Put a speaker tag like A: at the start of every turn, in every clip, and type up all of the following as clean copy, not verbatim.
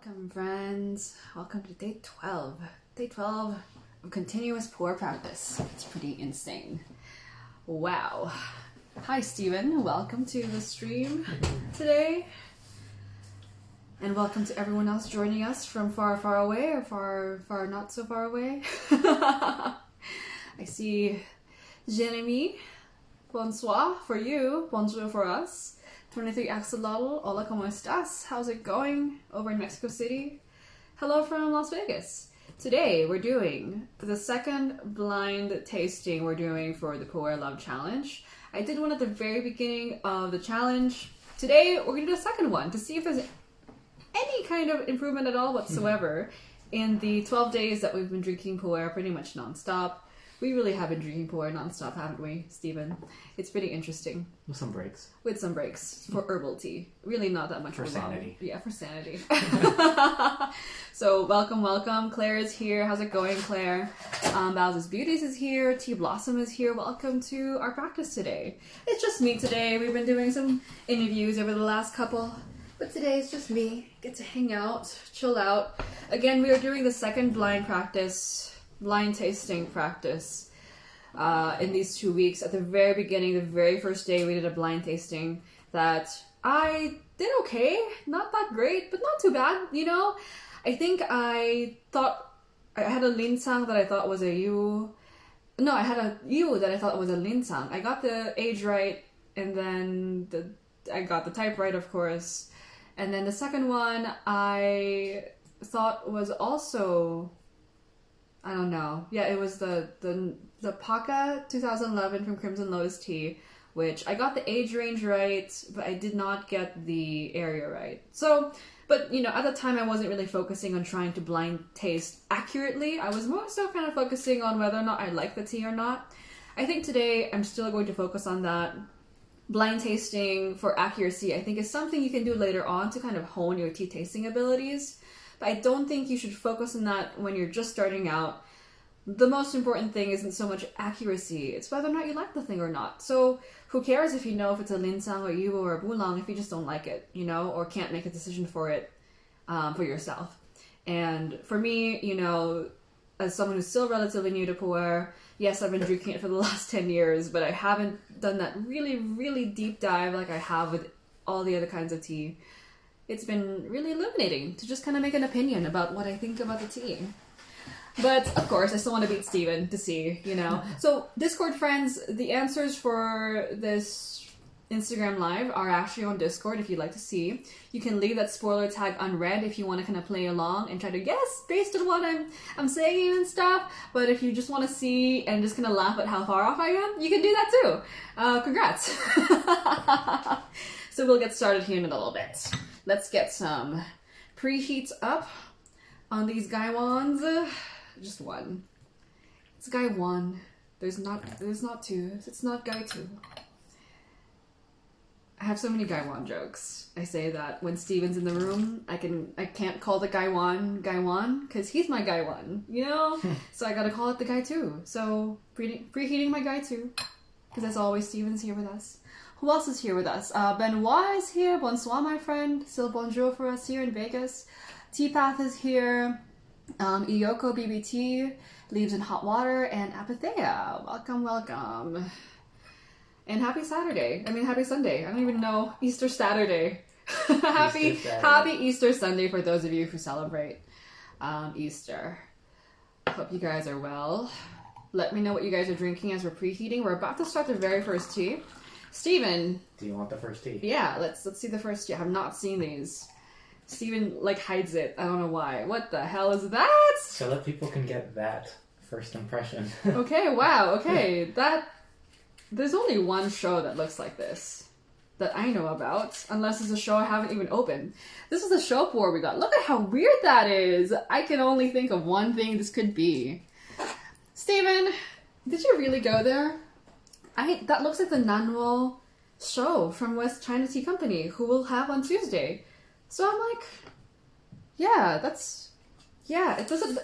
A: Welcome, friends. Welcome to day 12. Day 12 of continuous Pu'erh practice. It's pretty insane. Wow. Hi, Steven. Welcome to the stream today. And welcome to everyone else joining us from far, far away or far not so far away. I see Jeremy. Bonsoir for you. Bonjour for us. 23 Axolotl, hola, ¿cómo estás? How's it going over in Mexico City? Hello from Las Vegas. Today we're doing the second blind tasting we're doing for the Pu'erh Love Challenge. I did one at the very beginning of the challenge. Today we're going to do a second one to see if there's any kind of improvement at all whatsoever in the 12 days that we've been drinking Pu'erh pretty much non-stop. We really have been drinking Pu'erh non-stop, haven't we, Stephen? It's pretty interesting.
B: With some breaks.
A: With some breaks for herbal tea. Really not that much
B: for sanity.
A: Yeah, for sanity. So welcome. Claire is here. How's it going, Claire? Bowser's Beauties is here. Tea Blossom is here. Welcome to our practice today. It's just me today. We've been doing some interviews over the last couple. But today it's just me. Get to hang out, chill out. Again, we are doing the second blind tasting practice in these 2 weeks. At the very beginning, the very first day, we did a blind tasting that I did okay. Not that great, but not too bad, you know? I think I thought I had a linsang that I thought was a yu. No, I had a yu that I thought was a linsang. I got the age right, and then I got the type right, of course. And then the second one I thought was also, I don't know. Yeah, it was the Paka 2011 from Crimson Lotus Tea, which I got the age range right, but I did not get the area right. So, but you know, at the time I wasn't really focusing on trying to blind taste accurately. I was more so kind of focusing on whether or not I like the tea or not. I think today I'm still going to focus on that. Blind tasting for accuracy, I think, is something you can do later on to kind of hone your tea tasting abilities. But I don't think you should focus on that when you're just starting out. The most important thing isn't so much accuracy, it's whether or not you like the thing or not. So who cares if you know if it's a linsang or yu or a bulang if you just don't like it, you know, or can't make a decision for it for yourself. And for me, you know, as someone who's still relatively new to Pu'erh, yes, I've been drinking it for the last 10 years, but I haven't done that really, really deep dive like I have with all the other kinds of tea. It's been really illuminating to just kind of make an opinion about what I think about the tea. But, of course, I still want to beat Steven to see, you know. So, Discord friends, the answers for this Instagram Live are actually on Discord if you'd like to see. You can leave that spoiler tag unread if you want to kind of play along and try to guess based on what I'm saying and stuff. But if you just want to see and just kind of laugh at how far off I am, you can do that too. Congrats. So we'll get started here in a little bit. Let's get some preheats up on these gaiwans. Just one. It's guy one. There's not two. It's not guy two. I have so many gaiwan jokes. I say that when Steven's in the room, I can't call the gaiwan because he's my guy one, you know? So I gotta call it the guy two. So preheating my guy two, because as always, Steven's here with us. Who else is here with us? Benoit is here. Bonsoir, my friend. Still bonjour for us here in Vegas. T-Path is here. Iyoko BBT leaves in hot water, and Apathea. Welcome. And happy Saturday. I mean, happy Sunday. I don't even know. Easter Saturday. Happy Easter Sunday for those of you who celebrate Easter. Hope you guys are well. Let me know what you guys are drinking as we're preheating. We're about to start the very first tea. Steven.
B: Do you want the first tea?
A: Yeah, let's see the first tea. I have not seen these. Steven, hides it. I don't know why. What the hell is that?
B: So that people can get that first impression.
A: Okay, wow, okay. There's only one show that looks like this that I know about, unless it's a show I haven't even opened. This is a show pour we got. Look at how weird that is. I can only think of one thing this could be. Steven, did you really go there? That looks like the Nanwo show from West China Tea Company, who we'll have on Tuesday. So I'm like,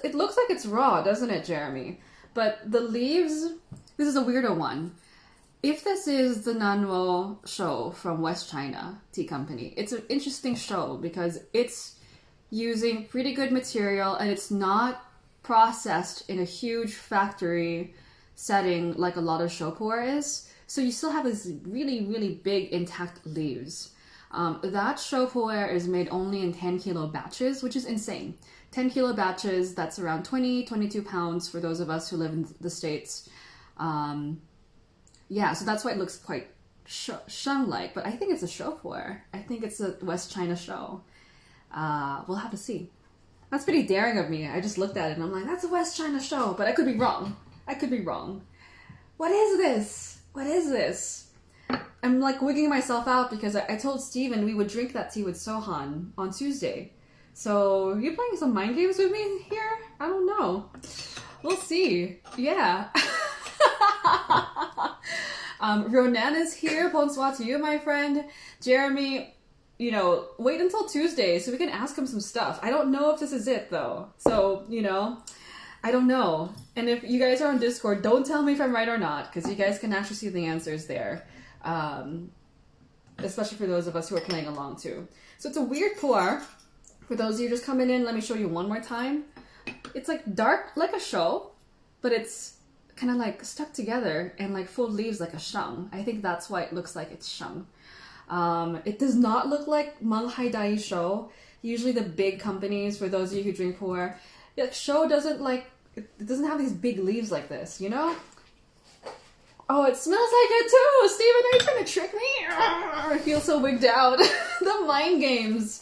A: it looks like it's raw, doesn't it, Jeremy? But the leaves, this is a weirdo one. If this is the Nanwo show from West China Tea Company, it's an interesting show because it's using pretty good material, and it's not processed in a huge factory setting like a lot of show pu'erh is. So you still have this really, really big intact leaves. That show pu'erh is made only in 10 kilo batches, which is insane. 10 kilo batches, that's around 22 pounds for those of us who live in the States. Yeah, so that's why it looks quite sheng-like, but I think it's a show pu'erh. I think it's a West China show. We'll have to see. That's pretty daring of me. I just looked at it and I'm like, that's a West China show, but I could be wrong. I could be wrong. What is this? What is this? I'm like wigging myself out because I told Steven we would drink that tea with Sohan on Tuesday. So, you playing some mind games with me here? I don't know. We'll see. Yeah. Ronan is here. Bonsoir to you, my friend. Jeremy, you know, wait until Tuesday so we can ask him some stuff. I don't know if this is it, though. So, you know, I don't know. And if you guys are on Discord, don't tell me if I'm right or not, because you guys can actually see the answers there. Especially for those of us who are playing along, too. So it's a weird pu'erh. For those of you just coming in, let me show you one more time. It's like dark like a show, but it's kind of like stuck together and like full leaves like a sheng. I think that's why it looks like it's sheng. It does not look like Meng Hai Dai show. Usually the big companies, for those of you who drink pu'erh, like show doesn't like, it doesn't have these big leaves like this, you know? Oh, it smells like it too! Steven, are you trying to trick me? I feel so wigged out. The mind games.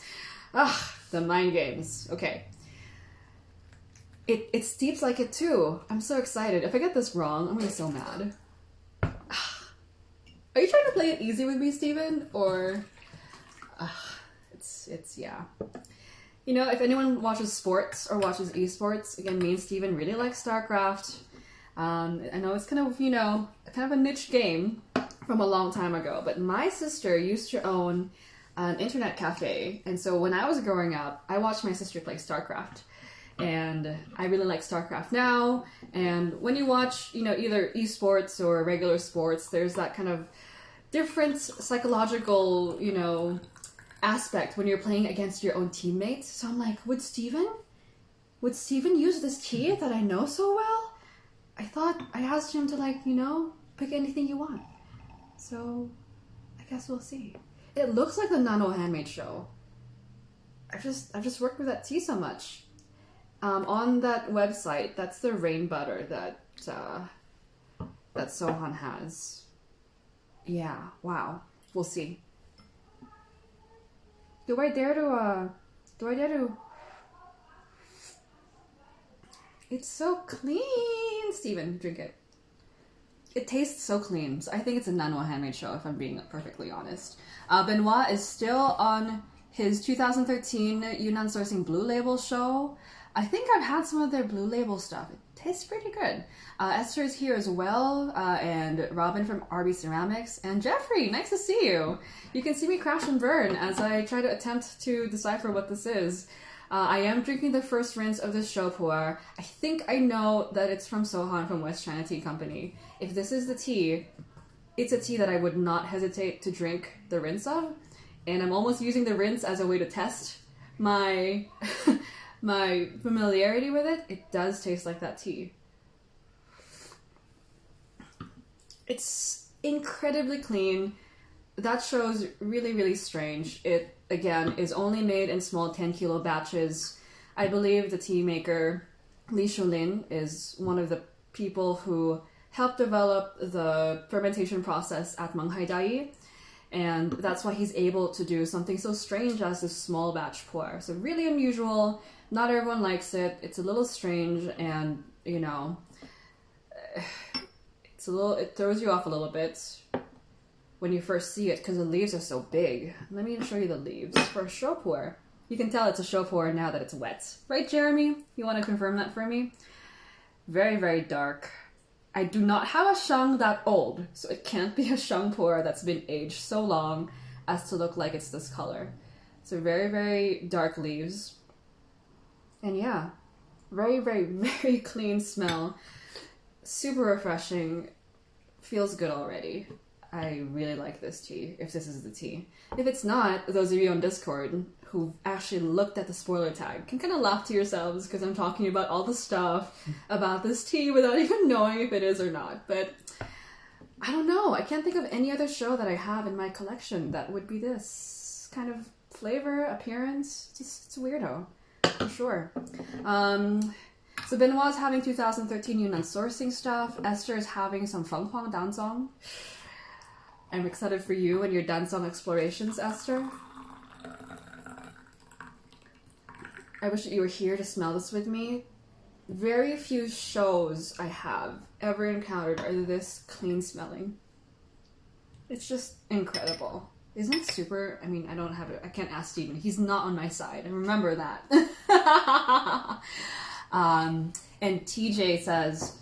A: Ugh. The mind games. Okay. It steeps like it too. I'm so excited. If I get this wrong, I'm gonna be so mad. Are you trying to play it easy with me, Steven? Or it's yeah. You know, if anyone watches sports or watches esports, again, me and Steven really like StarCraft. I know it's kind of, you know, kind of a niche game from a long time ago, but my sister used to own an internet cafe, and so when I was growing up, I watched my sister play StarCraft, and I really like StarCraft now. And when you watch, you know, either esports or regular sports, there's that kind of different psychological, you know, aspect when you're playing against your own teammates. So I'm like, would Steven use this tea that I know so well? I thought I asked him to, like, you know, pick anything you want. So I guess we'll see. It looks like the Nano Handmade show. I've just worked with that tea so much. On that website, that's the rain butter that Sohan has. Yeah, wow. We'll see. Do I dare to... It's so clean! Steven, drink it. It tastes so clean. So I think it's a Nano Handmade show, if I'm being perfectly honest. Benoit is still on his 2013 Yunnan Sourcing Blue Label show. I think I've had some of their Blue Label stuff. It tastes pretty good. Esther is here as well, and Robin from RB Ceramics, and Jeffrey, nice to see you. You can see me crash and burn as I try to attempt to decipher what this is. I am drinking the first rinse of this show pu'erh. I think I know that it's from Sohan from West China Tea Company. If this is the tea, it's a tea that I would not hesitate to drink the rinse of. And I'm almost using the rinse as a way to test my my familiarity with it. It does taste like that tea. It's incredibly clean. That show's really, really strange. It, again, is only made in small 10 kilo batches. I believe the tea maker, Li Shulin, is one of the people who helped develop the fermentation process at Meng Hai Dai. And that's why he's able to do something so strange as this small batch pu'erh. So really unusual. Not everyone likes it. It's a little strange, and, you know, it throws you off a little bit when you first see it, because the leaves are so big. Let me show you the leaves for a show pu'erh. You can tell it's a show pu'erh now that it's wet. Right, Jeremy? You want to confirm that for me? Very, very dark. I do not have a sheng that old, so it can't be a sheng pu'erh that's been aged so long as to look like it's this color. So very, very dark leaves. And yeah, very, very, very clean smell. Super refreshing. Feels good already. I really like this tea, if this is the tea. If it's not, those of you on Discord, who actually looked at the spoiler tag can kind of laugh to yourselves because I'm talking about all the stuff about this tea without even knowing if it is or not. But I don't know. I can't think of any other show that I have in my collection that would be this kind of flavor, appearance. It's a weirdo, for sure. So Benoit's having 2013 Yunnan sourcing stuff. Esther is having some Feng Huang Dancong. I'm excited for you and your Dancong explorations, Esther. I wish that you were here to smell this with me. Very few shows I have ever encountered are this clean smelling. It's just incredible. Isn't it super? I mean, I can't ask Steven. He's not on my side. And remember that. And TJ says,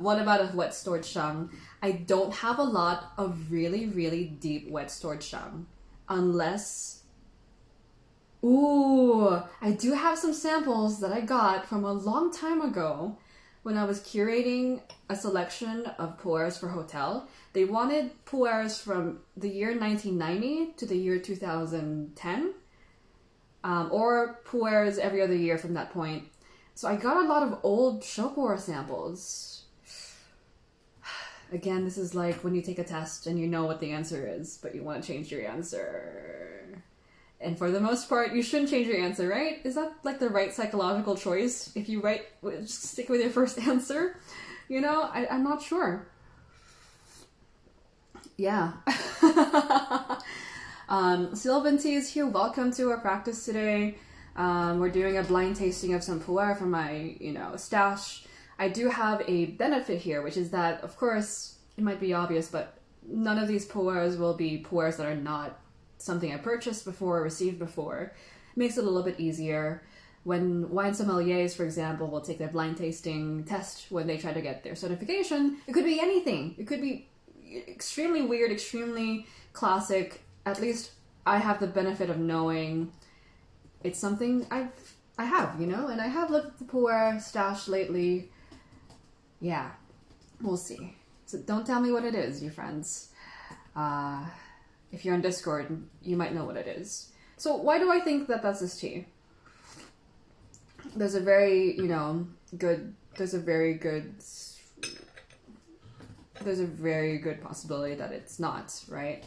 A: what about a wet stored shang? I don't have a lot of really, really deep wet stored shang. Unless... Ooh, I do have some samples that I got from a long time ago when I was curating a selection of Pu'erhs for Hotel. They wanted Pu'erhs from the year 1990 to the year 2010, or Pu'erhs every other year from that point. So I got a lot of old Pu'erh samples. Again, this is like when you take a test and you know what the answer is, but you want to change your answer. And for the most part, you shouldn't change your answer, right? Is that like the right psychological choice? If you just stick with your first answer? You know, I'm not sure. Yeah. Sylvan T is here. Welcome to our practice today. We're doing a blind tasting of some Pu'erh from my, stash. I do have a benefit here, which is that, of course, it might be obvious, but none of these Pu'erhs will be Pu'erhs that are not something I purchased before or received before. It makes it a little bit easier. When wine sommeliers, for example, will take their blind tasting test when they try to get their certification, it could be anything. It could be extremely weird, extremely classic. At least I have the benefit of knowing it's something I have, and I have looked at the Pu'erh stash lately. Yeah, we'll see. So don't tell me what it is, you friends. If you're on Discord, you might know what it is. So why do I think that that's this tea? There's a very, there's a very good possibility that it's not, right?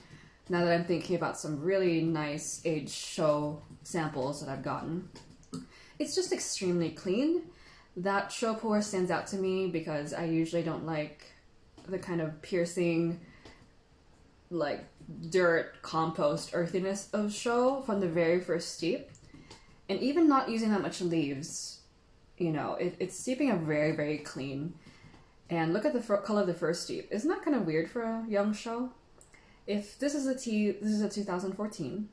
A: Now that I'm thinking about some really nice aged show samples that I've gotten. It's just extremely clean. That show Pu'erh stands out to me because I usually don't like the kind of piercing, like dirt, compost, earthiness of show from the very first steep. And even not using that much leaves, it's steeping up very, very clean. And look at the color of the first steep. Isn't that kind of weird for a young show? If this is a tea, this is a 2014.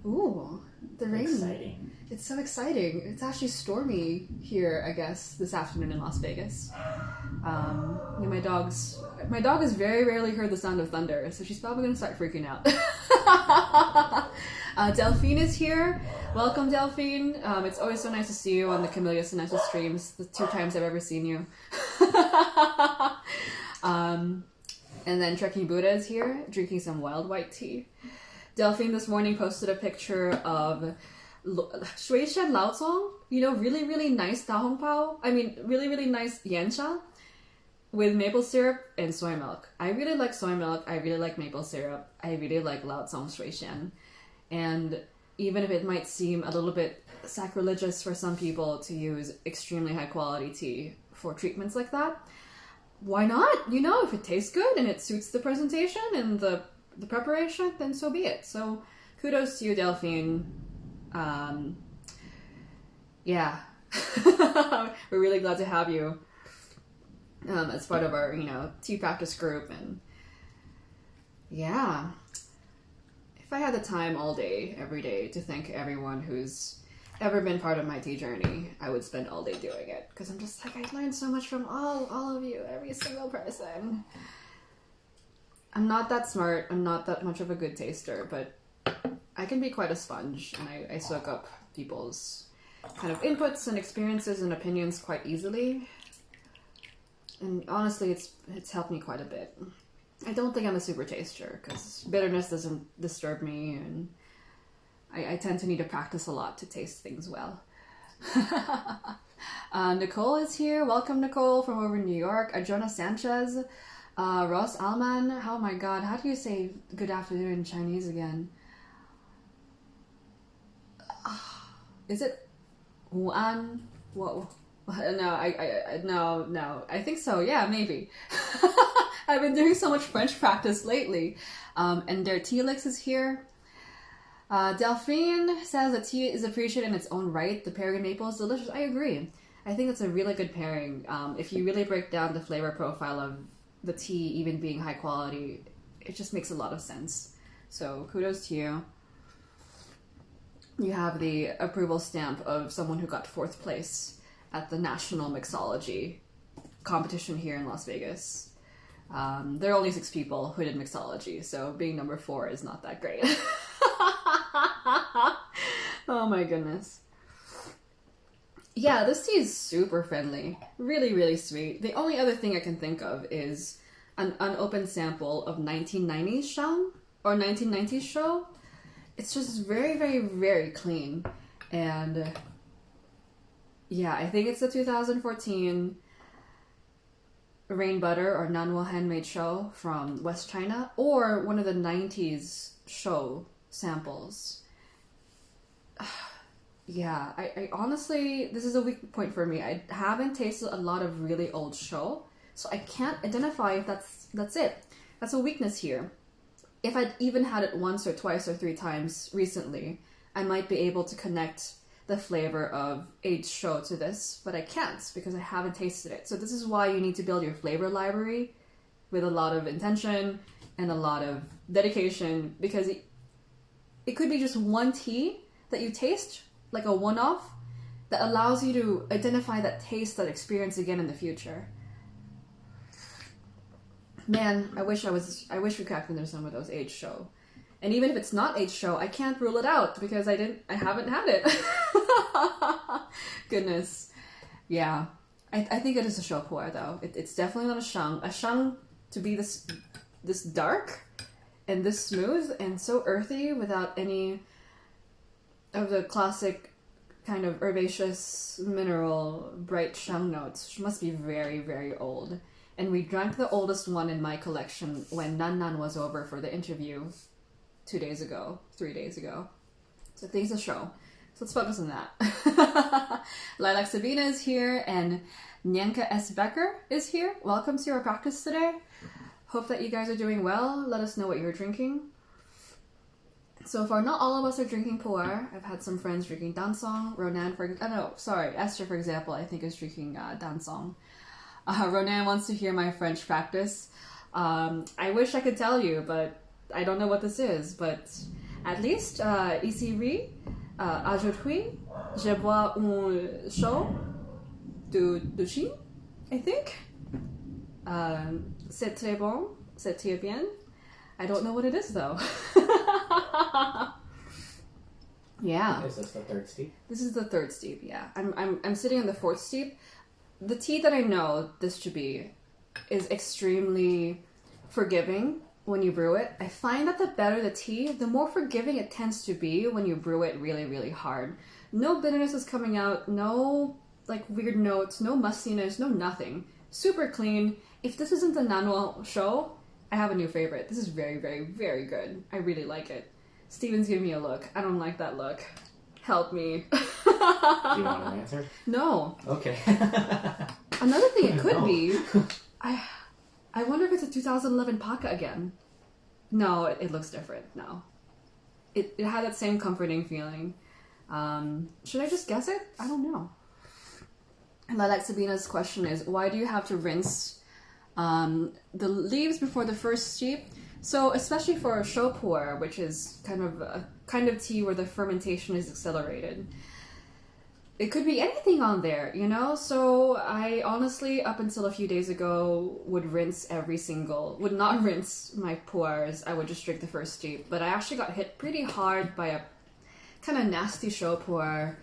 A: Ooh, the rain. Exciting. It's so exciting. It's actually stormy here, I guess, this afternoon in Las Vegas. My dog has very rarely heard the sound of thunder, so she's probably going to start freaking out. Delphine is here. Welcome, Delphine. It's always so nice to see you on the Camellia Sinensis streams, the 2 times I've ever seen you. And then Trekking Buddha is here, drinking some wild white tea. Delphine this morning posted a picture of Shui Shen Lao Cong, really, really nice Da Hong Pao. I mean, really, really nice Yancha with maple syrup and soy milk. I really like soy milk. I really like maple syrup. I really like Lao Cong Shui Shen. And even if it might seem a little bit sacrilegious for some people to use extremely high quality tea for treatments like that, why not? If it tastes good and it suits the presentation and the preparation, then so be it. So kudos to you, Delphine. Yeah. We're really glad to have you as part of our, tea practice group. And yeah, if I had the time all day, every day to thank everyone who's ever been part of my tea journey, I would spend all day doing it. Because I'm just like, I learned so much from all of you, every single person. I'm not that smart, I'm not that much of a good taster, but I can be quite a sponge, and I soak up people's kind of inputs and experiences and opinions quite easily. And honestly, it's helped me quite a bit. I don't think I'm a super taster because bitterness doesn't disturb me, and I tend to need to practice a lot to taste things well. Nicole is here. Welcome, Nicole, from over in New York. Jonah Sanchez. Ross Alman. Oh my god, how do you say good afternoon in Chinese again? Is it Wuan? Whoa. No. I think so. Yeah, maybe. I've been doing so much French practice lately. And their Telix is here. Delphine says that tea is appreciated in its own right. The pairing maple is delicious. I agree. I think it's a really good pairing. If you really break down the flavor profile of the tea, even being high quality, it just makes a lot of sense. So kudos to you. You have the approval stamp of someone who got 4th place at the National Mixology competition here in Las Vegas. There are only 6 people who did mixology, so being number 4 is not that great. Oh my goodness. Yeah, this tea is super friendly. Really, really sweet. The only other thing I can think of is an unopened sample of 1990s Shang or 1990s Show. It's just very, very, very clean. And yeah, I think it's the 2014 Rain Butter or Nanwo Handmade Show from West China, or one of the 90s Show samples. Yeah, I honestly, this is a weak point for me. I haven't tasted a lot of really old show, so I can't identify if that's it. That's a weakness here. If I'd even had it once or twice or 3 times recently, I might be able to connect the flavor of aged show to this, but I can't because I haven't tasted it. So this is why you need to build your flavor library with a lot of intention and a lot of dedication, because it could be just one tea that you taste, like a one-off, that allows you to identify that taste, that experience again in the future. Man, I wish we cracked into some of those aged show. And even if it's not aged show, I can't rule it out because I haven't had it. Goodness. Yeah. I think it is a show pu'erh though. It's definitely not a shang. A shang to be this dark and this smooth and so earthy without any of the classic kind of herbaceous mineral bright shang notes, which must be very, very old. And we drank the oldest one in my collection when Nan was over for the interview 3 days ago. So thanks a show. So let's focus on that. Lilac Sabina is here and Nyanka S. Becker is here. Welcome to our practice today. Hope that you guys are doing well. Let us know what you're drinking. So far, not all of us are drinking pu'erh. I've had some friends drinking dansong. Esther, for example, I think is drinking dansong. Ronan wants to hear my French practice. I wish I could tell you, but I don't know what this is. But at least, ici, aujourd'hui, je bois un chaud de Chine, I think. C'est très bon, c'est très bien. I don't know what it is though. Yeah.
B: Is this the 3rd steep?
A: This is the 3rd steep, yeah. I'm sitting on the 4th steep. The tea that I know this to be is extremely forgiving when you brew it. I find that the better the tea, the more forgiving it tends to be when you brew it really, really hard. No bitterness is coming out, no like weird notes, no mustiness, no nothing. Super clean. If this isn't the Nanwo show, I have a new favorite. This is very, very, very good. I really like it. Steven's giving me a look. I don't like that look. Help me.
B: Do you want an answer?
A: No.
B: Okay.
A: Another thing it could be, I wonder if it's a 2011 Paka again. No, it looks different now. It had that same comforting feeling. Should I just guess it? I don't know. Lilac Sabina's question is, why do you have to rinse the leaves before the first steep? So especially for show pu'erh, which is kind of a kind of tea where the fermentation is accelerated, it could be anything on there, you know? So I honestly, up until a few days ago, would not rinse my pu'erhs. I would just drink the first steep. But I actually got hit pretty hard by a kind of nasty show pu'erh.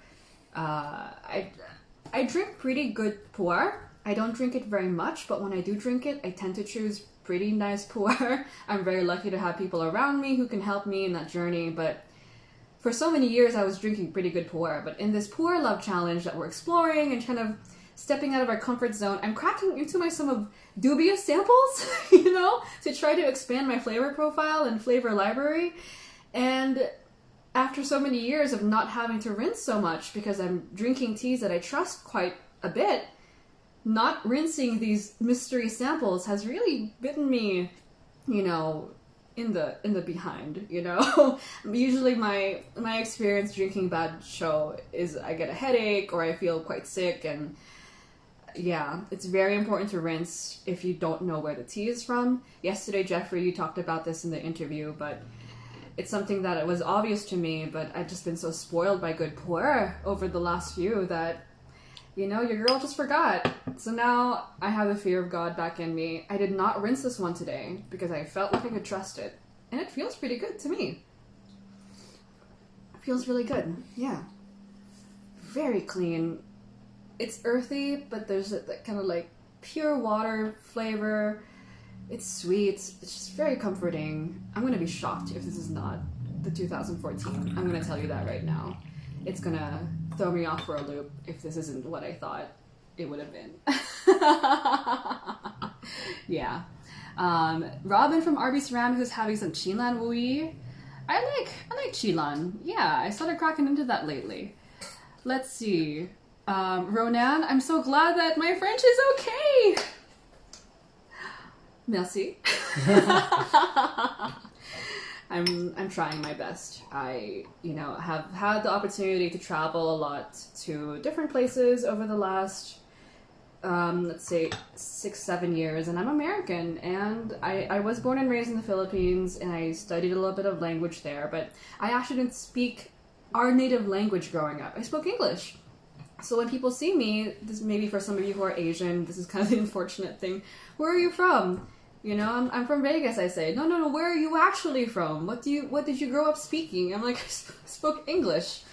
A: I drink pretty good pu'erh. I don't drink it very much, but when I do drink it, I tend to choose pretty nice pu'erh. I'm very lucky to have people around me who can help me in that journey, but for so many years I was drinking pretty good pu'erh, but in this pu'erh love challenge that we're exploring and kind of stepping out of our comfort zone, I'm cracking into some of dubious samples, to try to expand my flavor profile and flavor library. And after so many years of not having to rinse so much because I'm drinking teas that I trust quite a bit, not rinsing these mystery samples has really bitten me, in the behind, Usually my experience drinking bad show is I get a headache or I feel quite sick, and yeah, it's very important to rinse if you don't know where the tea is from. Yesterday, Jeffrey, you talked about this in the interview, but it's something that it was obvious to me, but I've just been so spoiled by good pu'erh over the last few that, your girl just forgot. So now I have the fear of God back in me. I did not rinse this one today because I felt like I could trust it. And it feels pretty good to me. It feels really good. Yeah. Very clean. It's earthy, but there's that kind of like pure water flavor. It's sweet. It's just very comforting. I'm going to be shocked if this is not the 2014. I'm going to tell you that right now. It's going to throw me off for a loop if this isn't what I thought it would have been. Yeah. Robin from RB Ceramics is having some Chilan Wui. I like Chilan. Yeah, I started cracking into that lately. Let's see. Ronan, I'm so glad that my French is okay. Merci. I'm trying my best. I, have had the opportunity to travel a lot to different places over the last, let's say 6-7 years, and I'm American, and I was born and raised in the Philippines, and I studied a little bit of language there, but I actually didn't speak our native language growing up. I spoke English. So when people see me, this maybe for some of you who are Asian, this is kind of the unfortunate thing. Where are you from? I'm from Vegas, I say. No, where are you actually from? What did you grow up speaking? I'm like, I spoke English,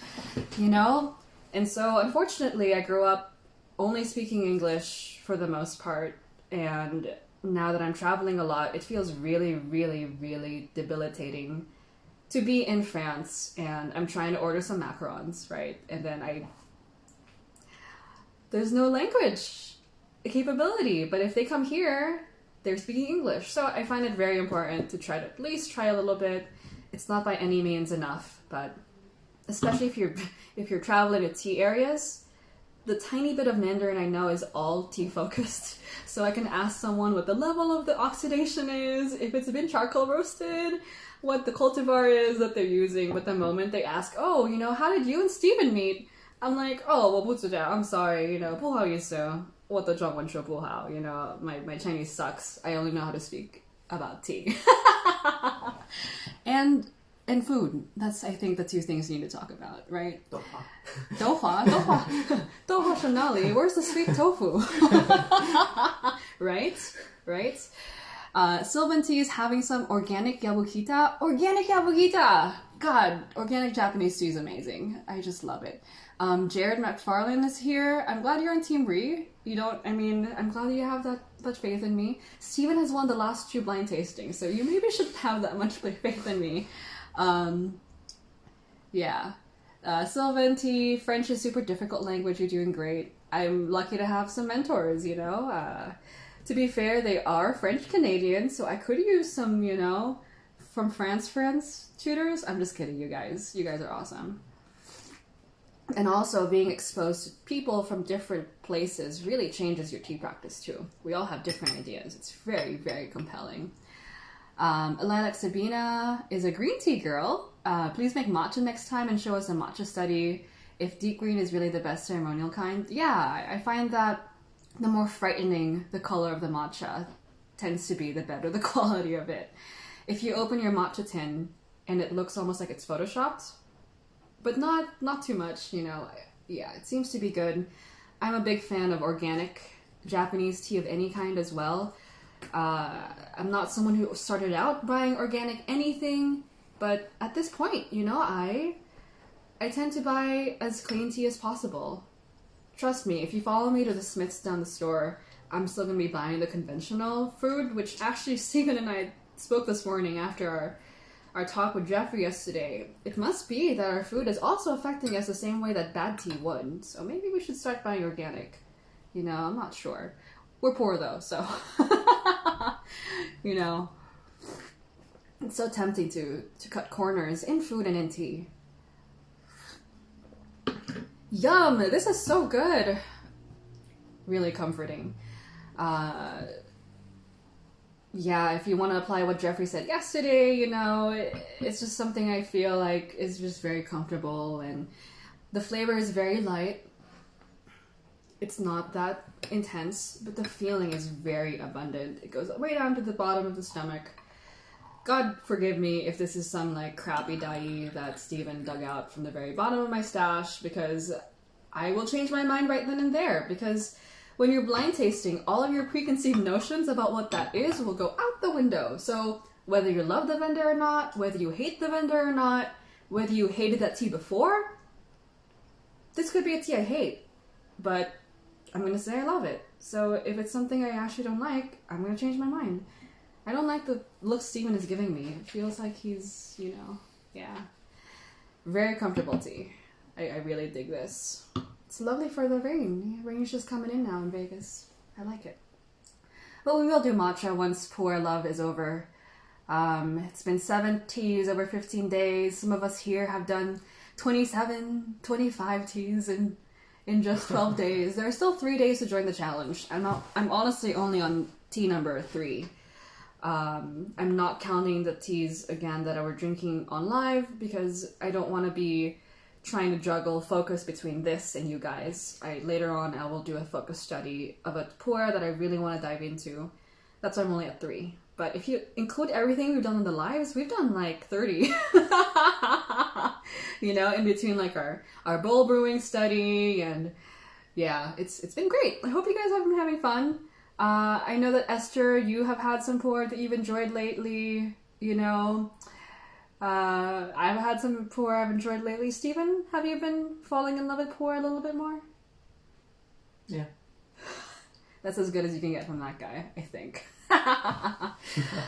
A: And so unfortunately I grew up only speaking English for the most part, and now that I'm traveling a lot, it feels really, really, really debilitating to be in France, and I'm trying to order some macarons, right? And then there's no language capability, but if they come here, they're speaking English. So I find it very important to try to at least try a little bit. It's not by any means enough, but especially if you're traveling to tea areas, the tiny bit of Mandarin I know is all tea focused. So I can ask someone what the level of the oxidation is, if it's been charcoal roasted, what the cultivar is that they're using. But the moment they ask, oh, how did you and Steven meet? I'm like, oh, 我不知道, I'm sorry, 不好意思, 我的中文说不好, my Chinese sucks. I only know how to speak about tea. And food. That's, I think, the two things you need to talk about, right? Doha. Doha Shanali. Where's the sweet tofu? Right? Sylvan Tea is having some organic yabukita. Organic yabukita! God, organic Japanese tea is amazing. I just love it. Jared McFarlane is here. I'm glad you're on Team Brie. I'm glad you have that much faith in me. Steven has won the last 2 blind tastings, so you maybe should have that much faith in me. Yeah. Sylvan Tea, French is super difficult language. You're doing great. I'm lucky to have some mentors, To be fair, they are French-Canadian, so I could use some, from France tutors. I'm just kidding, you guys. You guys are awesome. And also, being exposed to people from different places really changes your tea practice, too. We all have different ideas. It's very, very compelling. Lilac Sabina is a green tea girl. Please make matcha next time and show us a matcha study. If deep green is really the best ceremonial kind. Yeah, I find that the more frightening the color of the matcha tends to be, the better the quality of it. If you open your matcha tin and it looks almost like it's photoshopped, but not too much, yeah, it seems to be good. I'm a big fan of organic Japanese tea of any kind as well. I'm not someone who started out buying organic anything, but at this point, I tend to buy as clean tea as possible. Trust me, if you follow me to the Smiths down the store, I'm still going to be buying the conventional food, which actually Stephen and I spoke this morning after our talk with Jeffrey yesterday. It must be that our food is also affecting us the same way that bad tea would. So maybe we should start buying organic. You know, I'm not sure. We're poor though, so you know, it's so tempting to cut corners in food and in tea. Yum! This is so good. Really comforting. Yeah, if you want to apply what Jeffrey said yesterday, you know, it's just something I feel like is just very comfortable, and the flavor is very light. It's not that intense, but the feeling is very abundant. It goes way down to the bottom of the stomach. God forgive me if this is some like crappy dye that Steven dug out from the very bottom of my stash, because I will change my mind right then and there, because when you're blind tasting, all of your preconceived notions about what that is will go out the window. So whether you love the vendor or not, whether you hate the vendor or not, whether you hated that tea before, this could be a tea I hate, but I'm going to say I love it. So if it's something I actually don't like, I'm going to change my mind. I don't like the look Steven is giving me. It feels like he's, you know, yeah. Very comfortable tea. I really dig this. It's lovely for the rain. Rain's just coming in now in Vegas. I like it. But we will do matcha once Pu'erh Love is over. It's been 7 teas over 15 days. Some of us here have done 27, 25 teas in just 12 days. There are still 3 days to join the challenge. I'm honestly only on tea number 3. I'm not counting the teas again that I were drinking on live, because I don't want to be trying to juggle focus between this and you guys. Later on I will do a focus study of a Pu'erh that I really want to dive into. That's why I'm only at 3. But if you include everything we've done in the lives, we've done like 30. You know, in between like our bowl brewing study, and yeah, it's been great. I hope you guys have been having fun. I know that Esther, you have had some Pu'erh that you've enjoyed lately, you know. I've had some Pu'erh I've enjoyed lately. Steven, have you been falling in love with Pu'erh a little bit more?
B: Yeah.
A: That's as good as you can get from that guy, I think.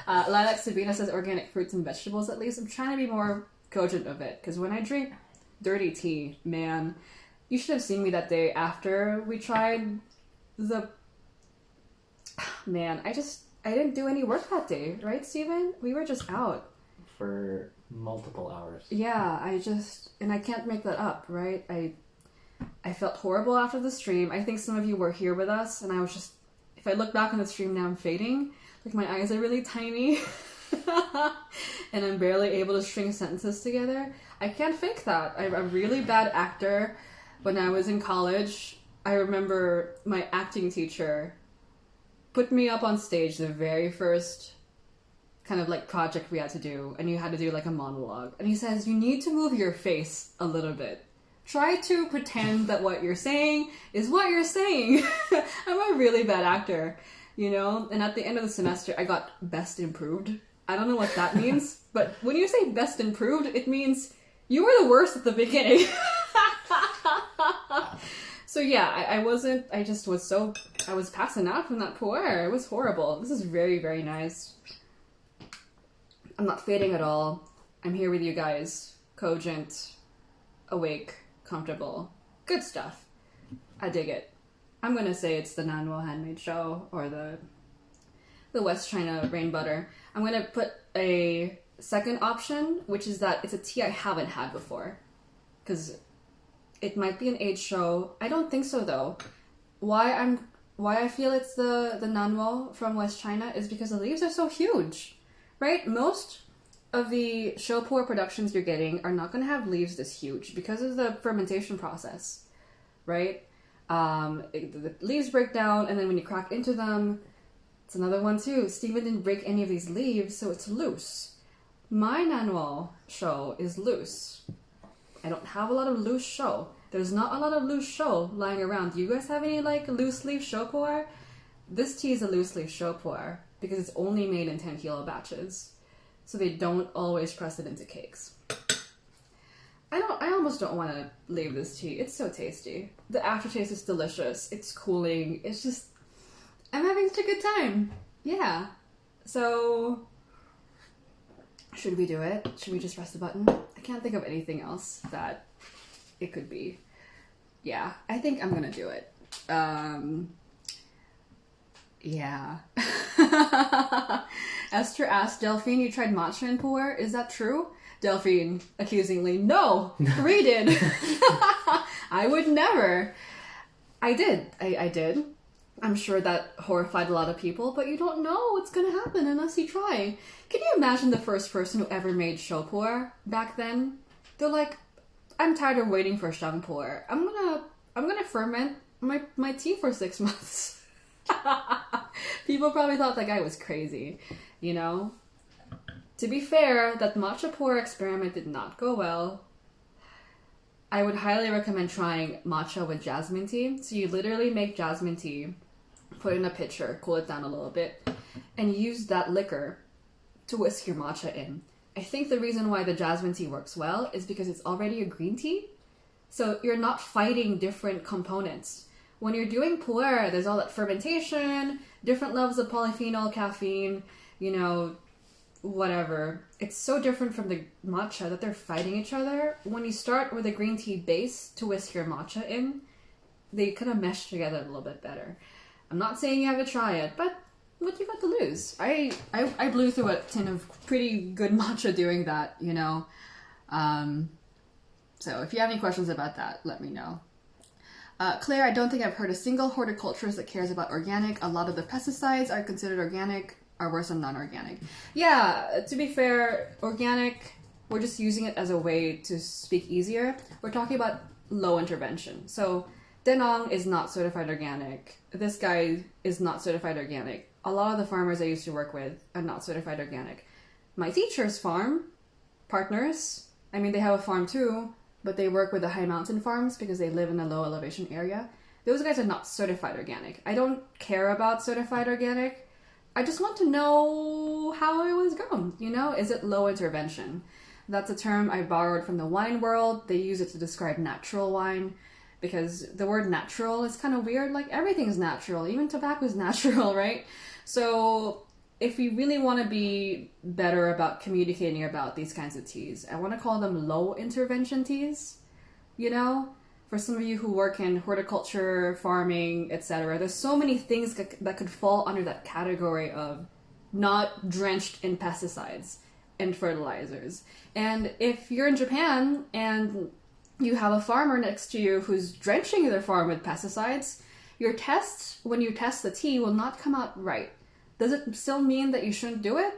A: Lilac Sabina says organic fruits and vegetables at least. I'm trying to be more cogent of it, because when I drink dirty tea, man, you should have seen me that day after we tried the... Man, I didn't do any work that day, right, Steven? We were just out.
B: For multiple hours.
A: Yeah, and I can't make that up, right? I felt horrible after the stream. I think some of you were here with us, and I was just, if I look back on the stream now, I'm fading. Like, my eyes are really tiny, and I'm barely able to string sentences together. I can't fake that. I'm a really bad actor. When I was in college, I remember my acting teacher put me up on stage the very first kind of like project we had to do, and you had to do like a monologue, and he says, you need to move your face a little bit. Try to pretend that what you're saying is what you're saying. I'm a really bad actor, you know? And at the end of the semester, I got best improved. I don't know what that means, but when you say best improved, it means you were the worst at the beginning. So yeah, I was passing out from that Pu'erh. It was horrible. This is very, very nice. I'm not fading at all. I'm here with you guys. Cogent, awake, comfortable. Good stuff. I dig it. I'm gonna say it's the Nanwo Handmade Show, or the West China Rain Butter. I'm gonna put a second option, which is that it's a tea I haven't had before. Because it might be an age show. I don't think so though. Why I feel it's the Nanwo from West China is because the leaves are so huge. Right? Most of the show Pu'erh productions you're getting are not going to have leaves this huge because of the fermentation process, right? The leaves break down, and then when you crack into them, it's another one too. Steven didn't break any of these leaves, so it's loose. My Nanwo show is loose. I don't have a lot of loose show. There's not a lot of loose show lying around. Do you guys have any like loose leaf show Pu'erh? This tea is a loose leaf show Pu'erh, because it's only made in 10 kilo batches, so they don't always press it into cakes. I almost don't want to leave this tea. It's so tasty. The aftertaste is delicious. It's cooling. It's just, I'm having such a good time. Yeah. So, should we do it? Should we just press the button? I can't think of anything else that it could be. Yeah, I think I'm gonna do it. Yeah. Esther asked, Delphine, you tried matcha in Pu'erh? Is that true? Delphine, accusingly, no, Ree did. I would never. I did. I did. I'm sure that horrified a lot of people, but you don't know what's gonna happen unless you try. Can you imagine the first person who ever made show pu'erh back then? They're like, I'm tired of waiting for shang pu'erh. I'm gonna ferment my tea for 6 months. People probably thought that guy was crazy, you know? To be fair, that matcha pu'erh experiment did not go well. I would highly recommend trying matcha with jasmine tea. So you literally make jasmine tea, put it in a pitcher, cool it down a little bit, and use that liquor to whisk your matcha in. I think the reason why the jasmine tea works well is because it's already a green tea. So you're not fighting different components. When you're doing pu'erh, there's all that fermentation, different levels of polyphenol, caffeine, you know, whatever. It's so different from the matcha that they're fighting each other. When you start with a green tea base to whisk your matcha in, they kind of mesh together a little bit better. I'm not saying you have to try it, but what you got to lose? I blew through a tin of pretty good matcha doing that, you know. So if you have any questions about that, let me know. Claire, I don't think I've heard a single horticulturist that cares about organic. A lot of the pesticides are considered organic, are worse than non-organic. Yeah, to be fair, organic, we're just using it as a way to speak easier. We're talking about low intervention. So Denong is not certified organic. This guy is not certified organic. A lot of the farmers I used to work with are not certified organic. My teacher's farm, partners, I mean, they have a farm too, but they work with the high mountain farms because they live in a low elevation area. Those guys are not certified organic. I don't care about certified organic. I just want to know how it was grown, you know? Is it low intervention? That's a term I borrowed from the wine world. They use it to describe natural wine because the word natural is kind of weird. Like, everything is natural. Even tobacco is natural, right? So if we really want to be better about communicating about these kinds of teas, I want to call them low intervention teas, you know? For some of you who work in horticulture, farming, etc., there's so many things that could fall under that category of not drenched in pesticides and fertilizers. And if you're in Japan and you have a farmer next to you who's drenching their farm with pesticides, your tests, when you test the tea, will not come out right. Does it still mean that you shouldn't do it?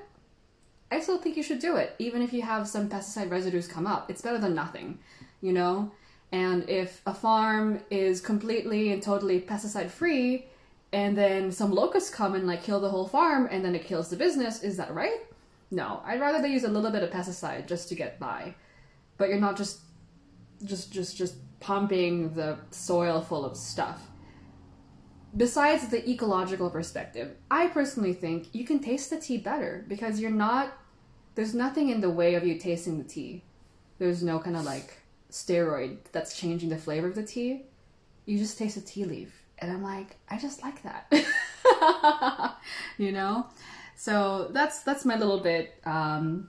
A: I still think you should do it, even if you have some pesticide residues come up. It's better than nothing, you know? And if a farm is completely and totally pesticide free, and then some locusts come and like kill the whole farm, and then it kills the business, is that right? No, I'd rather they use a little bit of pesticide just to get by. But you're not just pumping the soil full of stuff. Besides the ecological perspective, I personally think you can taste the tea better because there's nothing in the way of you tasting the tea. There's no kind of like steroid that's changing the flavor of the tea. You just taste a tea leaf. And I'm like, I just like that. You know? So that's my little bit. I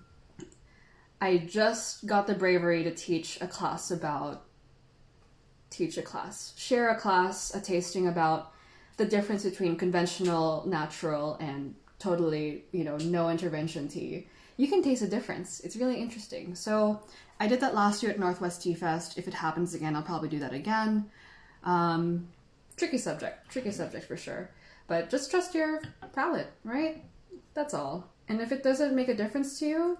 A: just got the bravery to share a class, a tasting about the difference between conventional, natural, and totally, you know, no intervention tea. You can taste the difference. It's really interesting. So I did that last year at Northwest Tea Fest. If it happens again, I'll probably do that again. Tricky subject for sure. But just trust your palate, right? That's all. And if it doesn't make a difference to you,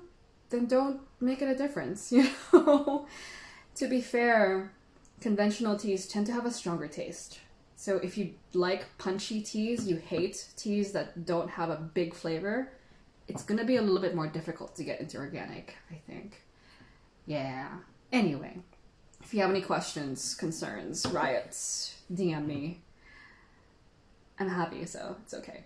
A: then don't make it a difference, you know? To be fair, conventional teas tend to have a stronger taste. So if you like punchy teas, you hate teas that don't have a big flavor, it's going to be a little bit more difficult to get into organic, I think. Yeah. Anyway, if you have any questions, concerns, riots, DM me. I'm happy, so it's okay.